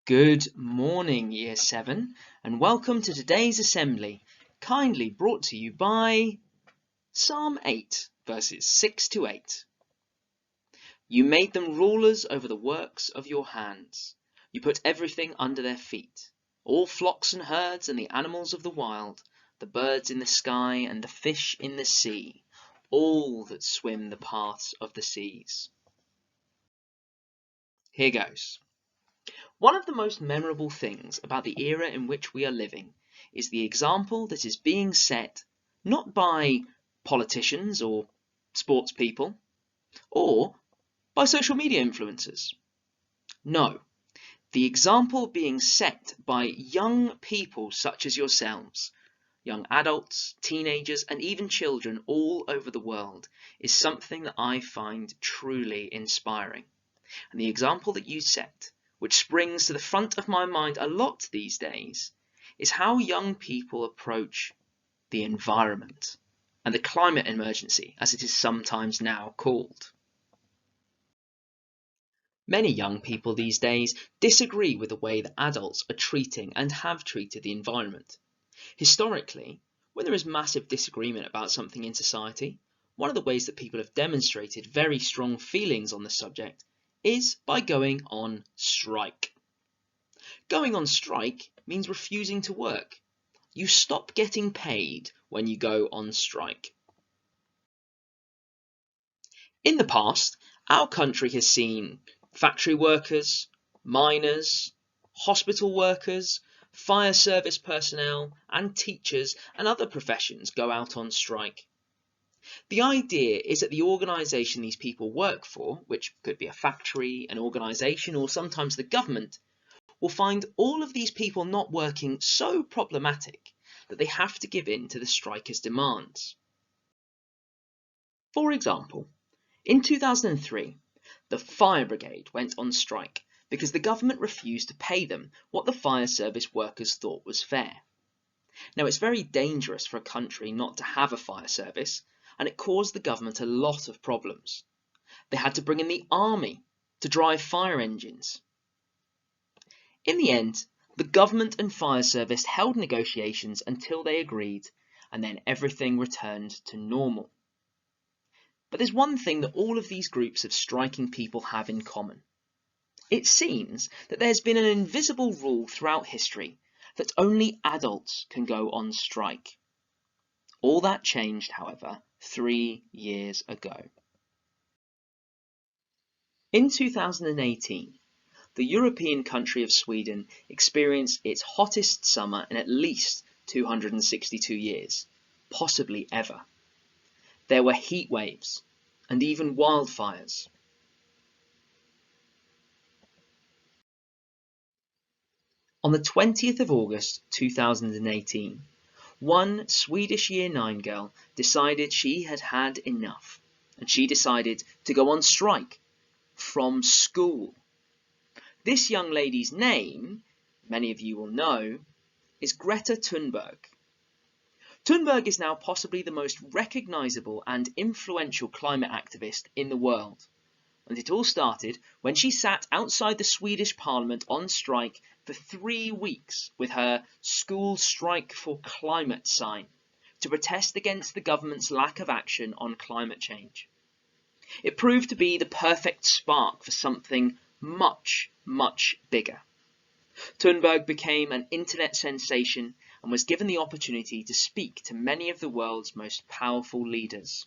Good morning, Year 7, and welcome to today's assembly, kindly brought to you by Psalm 8, verses 6 to 8. You made them rulers over the works of your hands. You put everything under their feet, all flocks and herds and the animals of the wild, the birds in the sky and the fish in the sea, all that swim the paths of the seas. Here goes. One of the most memorable things about the era in which we are living is the example that is being set not by politicians or sports people or by social media influencers. No, the example being set by young people such as yourselves, young adults, teenagers, and even children all over the world is something that I find truly inspiring. And the example that you set, which springs to the front of my mind a lot these days, is how young people approach the environment and the climate emergency, as it is sometimes now called. Many young people these days disagree with the way that adults are treating and have treated the environment. Historically, when there is massive disagreement about something in society, one of the ways that people have demonstrated very strong feelings on the subject is by going on strike. Going on strike means refusing to work. You stop getting paid when you go on strike. In the past, our country has seen factory workers, miners, hospital workers, fire service personnel, and teachers and other professions go out on strike. The idea is that the organisation these people work for, which could be a factory, an organisation, or sometimes the government, will find all of these people not working so problematic that they have to give in to the strikers' demands. For example, in 2003, the fire brigade went on strike because the government refused to pay them what the fire service workers thought was fair. Now, it's very dangerous for a country not to have a fire service, and it caused the government a lot of problems. They had to bring in the army to drive fire engines. In the end, the government and fire service held negotiations until they agreed, and then everything returned to normal. But there's one thing that all of these groups of striking people have in common. It seems that there's been an invisible rule throughout history that only adults can go on strike. All that changed, however, 3 years ago. In 2018, the European country of Sweden experienced its hottest summer in at least 262 years, possibly ever. There were heat waves and even wildfires. On the 20th of August 2018, one Swedish Year 9 girl decided she had had enough, and she decided to go on strike from school. This young lady's name, many of you will know, is Greta Thunberg. Thunberg is now possibly the most recognisable and influential climate activist in the world. And it all started when she sat outside the Swedish Parliament on strike for 3 weeks with her School Strike for Climate sign to protest against the government's lack of action on climate change. It proved to be the perfect spark for something much, much bigger. Thunberg became an internet sensation and was given the opportunity to speak to many of the world's most powerful leaders.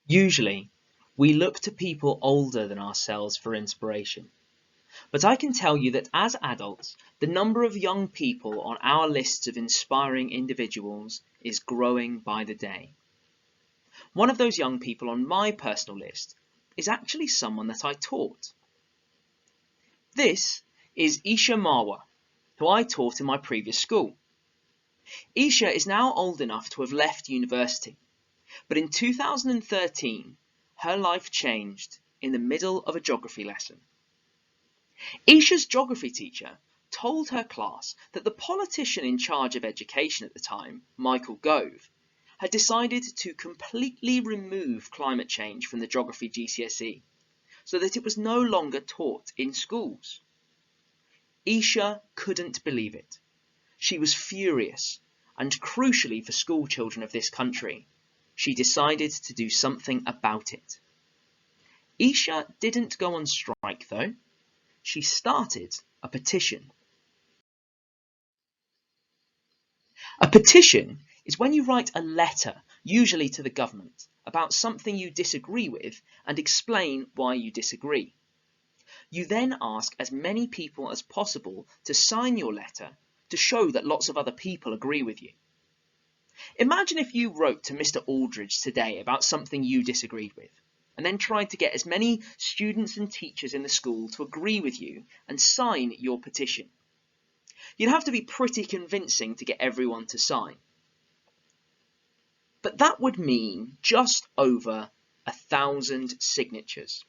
Usually, we look to people older than ourselves for inspiration. But I can tell you that as adults, the number of young people on our lists of inspiring individuals is growing by the day. One of those young people on my personal list is actually someone that I taught. This is Isha Marwa, who I taught in my previous school. Isha is now old enough to have left university, but in 2013, her life changed in the middle of a geography lesson. Isha's geography teacher told her class that the politician in charge of education at the time, Michael Gove, had decided to completely remove climate change from the geography GCSE, so that it was no longer taught in schools. Isha couldn't believe it. She was furious, and crucially for school children of this country, she decided to do something about it. Isha didn't go on strike though. She started a petition. A petition is when you write a letter, usually to the government, about something you disagree with and explain why you disagree. You then ask as many people as possible to sign your letter to show that lots of other people agree with you. Imagine if you wrote to Mr. Aldridge today about something you disagreed with, and then tried to get as many students and teachers in the school to agree with you and sign your petition. You'd have to be pretty convincing to get everyone to sign. But that would mean just over 1,000 signatures.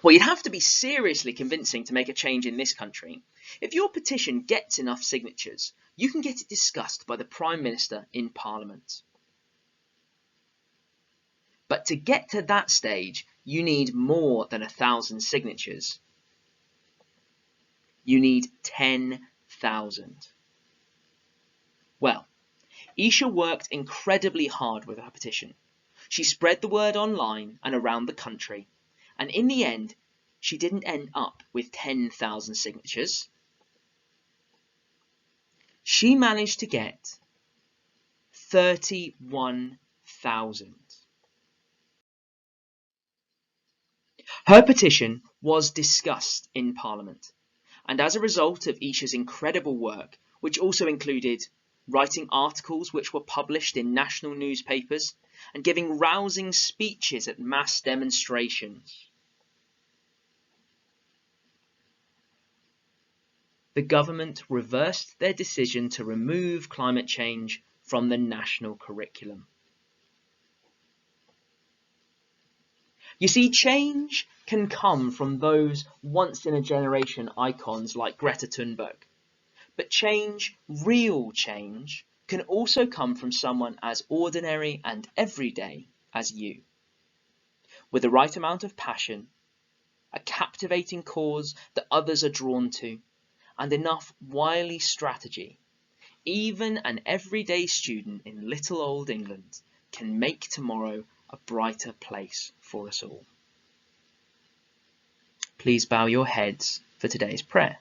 Well, you'd have to be seriously convincing to make a change in this country. If your petition gets enough signatures, you can get it discussed by the Prime Minister in Parliament. But to get to that stage, you need more than 1,000 signatures. You need 10,000. Well, Isha worked incredibly hard with her petition. She spread the word online and around the country, and in the end, she didn't end up with 10,000 signatures. She managed to get 31,000. Her petition was discussed in Parliament, and as a result of Isha's incredible work, which also included writing articles which were published in national newspapers and giving rousing speeches at mass demonstrations, the government reversed their decision to remove climate change from the national curriculum. You see, change can come from those once-in-a-generation icons like Greta Thunberg. But change, real change, can also come from someone as ordinary and everyday as you. With the right amount of passion, a captivating cause that others are drawn to, and enough wily strategy, even an everyday student in little old England can make tomorrow a brighter place for us all. Please bow your heads for today's prayer.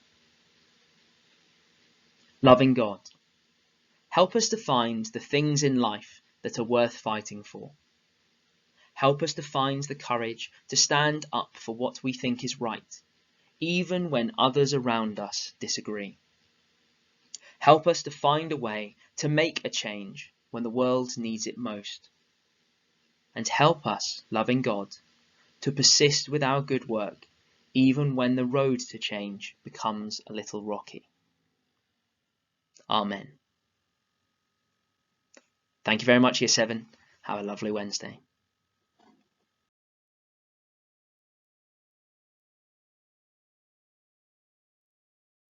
Loving God, help us to find the things in life that are worth fighting for. Help us to find the courage to stand up for what we think is right, even when others around us disagree. Help us to find a way to make a change when the world needs it most. And help us, loving God, to persist with our good work, even when the road to change becomes a little rocky. Amen. Thank you very much, Year 7. Have a lovely Wednesday.